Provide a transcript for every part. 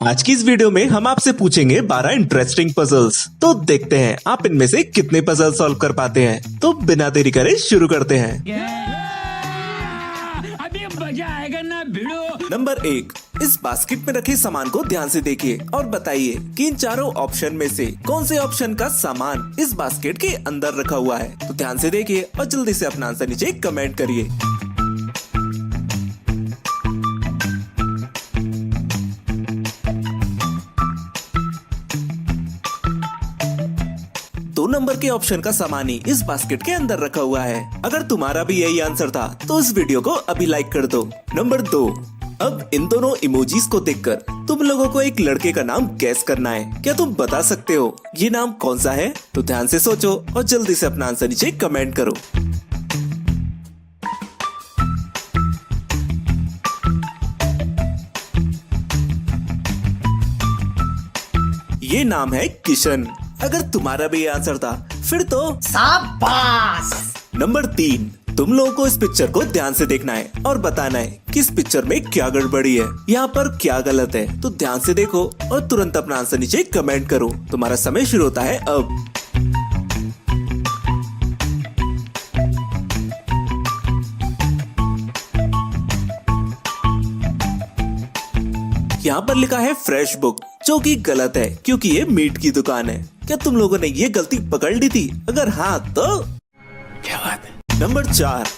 आज की इस वीडियो में हम आपसे पूछेंगे 12 इंटरेस्टिंग पजल्स। तो देखते हैं आप इनमें से कितने पजल सॉल्व कर पाते हैं। तो बिना देरी करे शुरू करते हैं। अभी मजा आएगा ना भिड़ो। नंबर 1, इस बास्केट में रखे सामान को ध्यान से देखिए और बताइए कि इन चारों ऑप्शन में से कौन से ऑप्शन का सामान इस बास्केट के अंदर रखा हुआ है। तो ध्यान से देखिए और जल्दी से अपना आंसर नीचे कमेंट करिए। दो नंबर के ऑप्शन का सामान ही इस बास्केट के अंदर रखा हुआ है। अगर तुम्हारा भी यही आंसर था तो इस वीडियो को अभी लाइक कर दो। नंबर 2, अब इन दोनों इमोजीज को देखकर तुम लोगों को एक लड़के का नाम गैस करना है। क्या तुम बता सकते हो ये नाम कौन सा है? तो ध्यान से सोचो और जल्दी से अपना आंसर नीचे कमेंट करो। ये नाम है किशन। अगर तुम्हारा भी ये आंसर था फिर तो शाबाश। नंबर 3, तुम लोगों को इस पिक्चर को ध्यान से देखना है और बताना है कि इस पिक्चर में क्या गड़बड़ी है, यहाँ पर क्या गलत है। तो ध्यान से देखो और तुरंत अपना आंसर नीचे कमेंट करो। तुम्हारा समय शुरू होता है अब। यहाँ पर लिखा है फ्रेश बुक, जो कि गलत है क्योंकि ये मीट की दुकान है। क्या तुम लोगों ने ये गलती पकड़ ली थी? अगर हाँ तो क्या बात है। नंबर 4,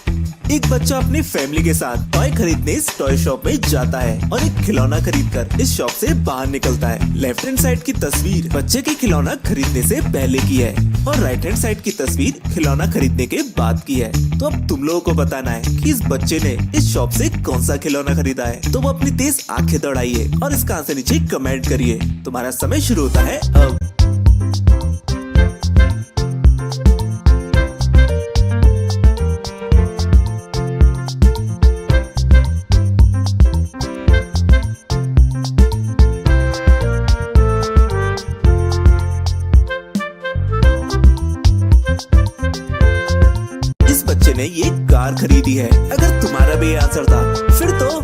एक बच्चा अपनी फैमिली के साथ टॉय खरीदने इस टॉय शॉप में जाता है और एक खिलौना खरीदकर इस शॉप से बाहर निकलता है। लेफ्ट हैंड साइड की तस्वीर बच्चे के खिलौना खरीदने से पहले की है और राइट हैंड साइड की तस्वीर खिलौना खरीदने के बाद की है। तो अब तुम लोगों को बताना है कि इस बच्चे ने इस शॉप से कौन सा खिलौना खरीदा है। तो वो अपनी तेज आंखें दौड़ाइए और इसका आंसर नीचे कमेंट करिए। तुम्हारा समय शुरू होता है अब। ने ये कार खरीदी है। अगर तुम्हारा भी आंसर था फिर तो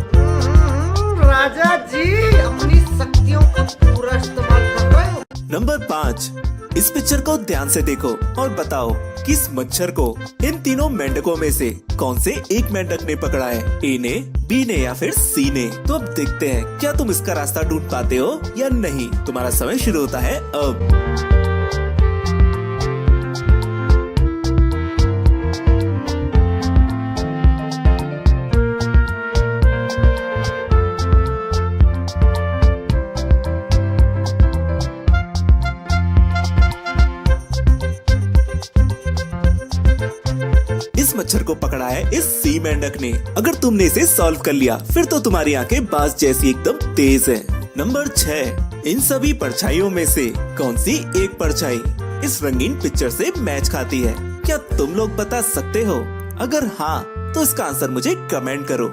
राजा जी अपनी शक्तियों का पूरा इस्तेमाल कर रहे हो। नंबर 5, इस पिक्चर को ध्यान से देखो और बताओ कि इस मच्छर को इन तीनों मेंढकों में से कौन से एक मेंढक ने पकड़ा है? ए ने, बी ने या फिर सी ने? तो अब देखते हैं क्या तुम इसका रास्ता ढूंढ पाते हो या नहीं। तुम्हारा समय शुरू होता है अब। इस मच्छर को पकड़ा है इस सी मेंढक ने। अगर तुमने इसे सॉल्व कर लिया फिर तो तुम्हारी आंखें बाज जैसी एकदम तेज है। नंबर 6, इन सभी परछाइयों में से कौन सी एक परछाई इस रंगीन पिक्चर से मैच खाती है? क्या तुम लोग बता सकते हो? अगर हाँ तो इसका आंसर मुझे कमेंट करो।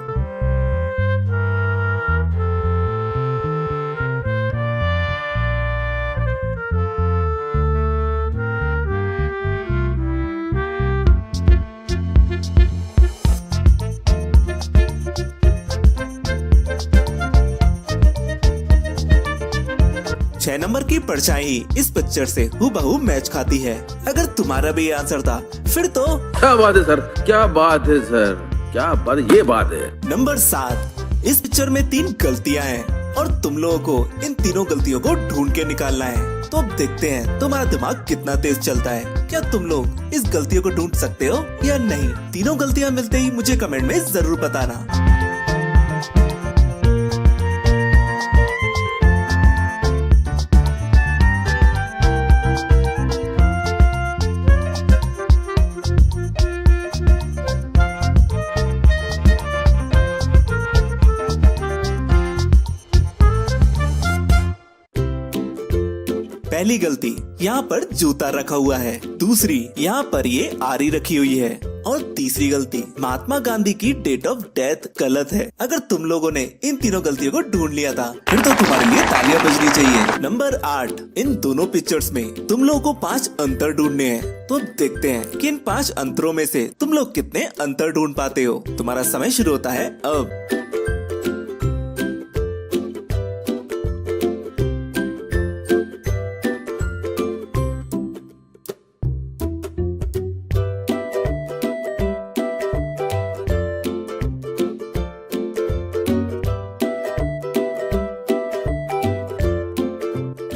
छह नंबर की परछाई इस पिक्चर से हूबहू मैच खाती है। अगर तुम्हारा भी आंसर था फिर तो क्या बात है सर, क्या बात है सर, क्या बात, ये बात है। नंबर 7, इस पिक्चर में 3 गलतियां हैं और तुम लोगों को इन तीनों गलतियों को ढूंढ के निकालना है। तो अब देखते हैं तुम्हारा दिमाग कितना तेज चलता है। क्या तुम लोग इस गलतियों को ढूंढ सकते हो या नहीं? तीनों गलतियां मिलते ही मुझे कमेंट में जरूर बताना। पहली गलती, यहाँ पर जूता रखा हुआ है। दूसरी, यहाँ पर ये आरी रखी हुई है। और तीसरी गलती, महात्मा गांधी की डेट ऑफ डेथ गलत है। अगर तुम लोगों ने इन तीनों गलतियों को ढूंढ लिया था फिर तो तुम्हारे लिए तालियां बजनी चाहिए। नंबर 8, इन दोनों पिक्चर्स में तुम लोगों को 5 अंतर ढूंढने हैं। तो देखते हैं कि इन 5 अंतरों में से तुम लोग कितने अंतर ढूंढ पाते हो। तुम्हारा समय शुरू होता है अब।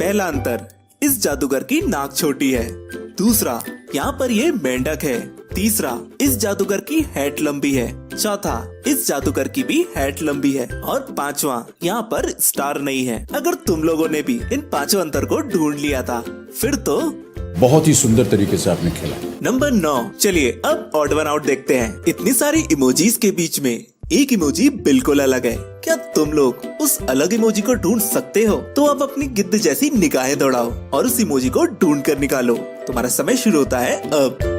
पहला अंतर, इस जादूगर की नाक छोटी है। दूसरा, यहाँ पर ये मेंढक है। तीसरा, इस जादूगर की हैट लंबी है। चौथा, इस जादूगर की भी हैट लंबी है। और पांचवा, यहाँ पर स्टार नहीं है। अगर तुम लोगों ने भी इन पांचों अंतर को ढूंढ लिया था, फिर तो बहुत ही सुंदर तरीके से आपने खेला। नंबर 9, चलिए अब ऑड वन आउट देखते हैं। इतनी सारी इमोजीज के बीच में एक इमोजी बिल्कुल अलग है। क्या तुम लोग उस अलग इमोजी को ढूंढ सकते हो? तो आप अपनी गिद्ध जैसी निगाहें दौड़ाओ और उस इमोजी को ढूंढ कर निकालो। तुम्हारा समय शुरू होता है अब।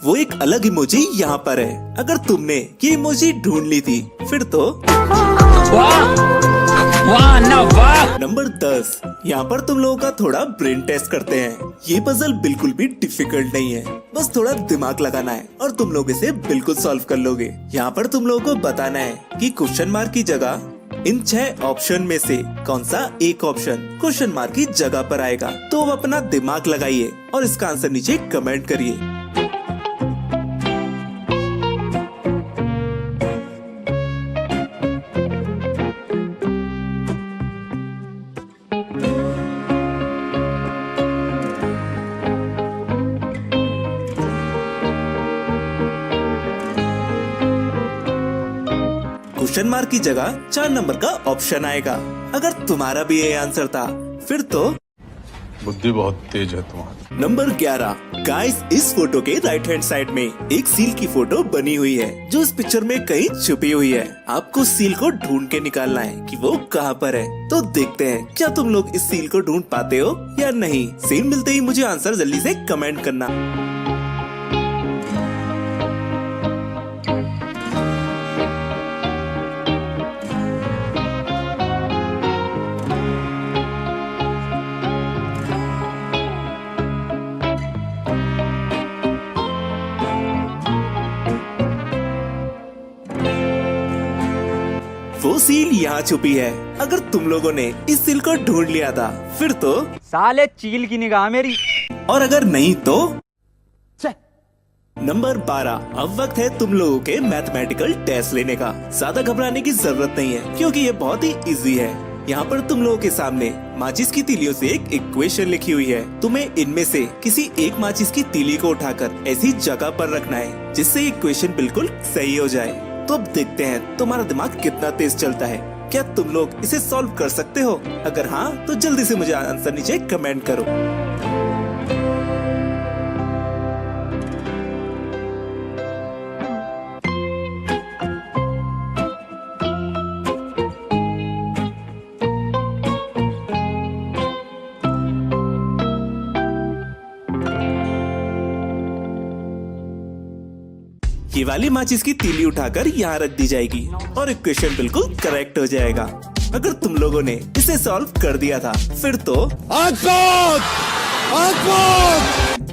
वो एक अलग इमोजी यहाँ पर है। अगर तुमने ये इमोजी ढूंढ ली थी, फिर तो वाह वाह ना वाह। नंबर 10, यहाँ पर तुम लोगों का थोड़ा ब्रेन टेस्ट करते हैं। ये पजल बिल्कुल भी डिफिकल्ट नहीं है, बस थोड़ा दिमाग लगाना है और तुम लोग इसे बिल्कुल सॉल्व कर लोगे। यहाँ पर तुम लोगों को बताना है कि क्वेश्चन मार्क की जगह इन 6 ऑप्शन में से कौन सा एक ऑप्शन क्वेश्चन मार्क की जगह पर आएगा। तो अब अपना दिमाग लगाइए और इसका आंसर नीचे कमेंट करिए। क्वेश्चन मार्क की जगह 4 नंबर का ऑप्शन आएगा। अगर तुम्हारा भी ये आंसर था, फिर तो बुद्धि बहुत तेज है तुम्हारी। नंबर 11, गाइस इस फोटो के राइट हैंड साइड में एक सील की फोटो बनी हुई है, जो इस पिक्चर में कहीं छुपी हुई है। आपको सील को ढूंढ के निकालना है कि वो कहाँ पर है। तो देखते हैं क्या तुम लोग इस सील को ढूंढ पाते हो या नहीं। सील मिलते ही मुझे आंसर जल्दी से कमेंट करना। वो सील यहाँ छुपी है। अगर तुम लोगों ने इस सील को ढूंढ लिया था, फिर तो साले चील की निगाह मेरी। और अगर नहीं तो नंबर 12, अब वक्त है तुम लोगों के मैथमेटिकल टेस्ट लेने का। ज्यादा घबराने की जरूरत नहीं है, क्योंकि ये बहुत ही इजी है। यहाँ पर तुम लोगों के सामने माचिस की तीलियों से एक इक्वेशन लिखी हुई है। तुम्हें इनमें से किसी एक माचिस की तीली को उठाकर ऐसी जगह पर रखना है जिससे इक्वेशन बिल्कुल सही हो जाए। तो अब देखते हैं तुम्हारा दिमाग कितना तेज चलता है। क्या तुम लोग इसे सॉल्व कर सकते हो? अगर हाँ, तो जल्दी से मुझे आंसर नीचे कमेंट करो। ये वाली माचिस की तीली उठाकर यहाँ रख दी जाएगी और इक्वेशन बिल्कुल करेक्ट हो जाएगा। अगर तुम लोगों ने इसे सॉल्व कर दिया था, फिर तो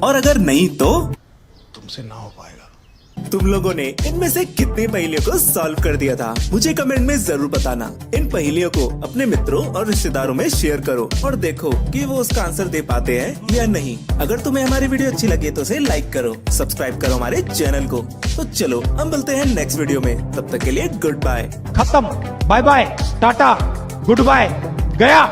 और अगर नहीं तो तुमसे ना हो पाएगा। तुम लोगों ने इनमें से कितनी पहेलियों को सॉल्व कर दिया था, मुझे कमेंट में जरूर बताना। इन पहेलियों को अपने मित्रों और रिश्तेदारों में शेयर करो और देखो कि वो उसका आंसर दे पाते हैं या नहीं। अगर तुम्हें हमारी वीडियो अच्छी लगे तो उसे लाइक करो, सब्सक्राइब करो हमारे चैनल को। तो चलो हम मिलते हैं नेक्स्ट वीडियो में, तब तक के लिए गुड बाय। खत्म, बाय बाय, टाटा, गुड बाय, गया।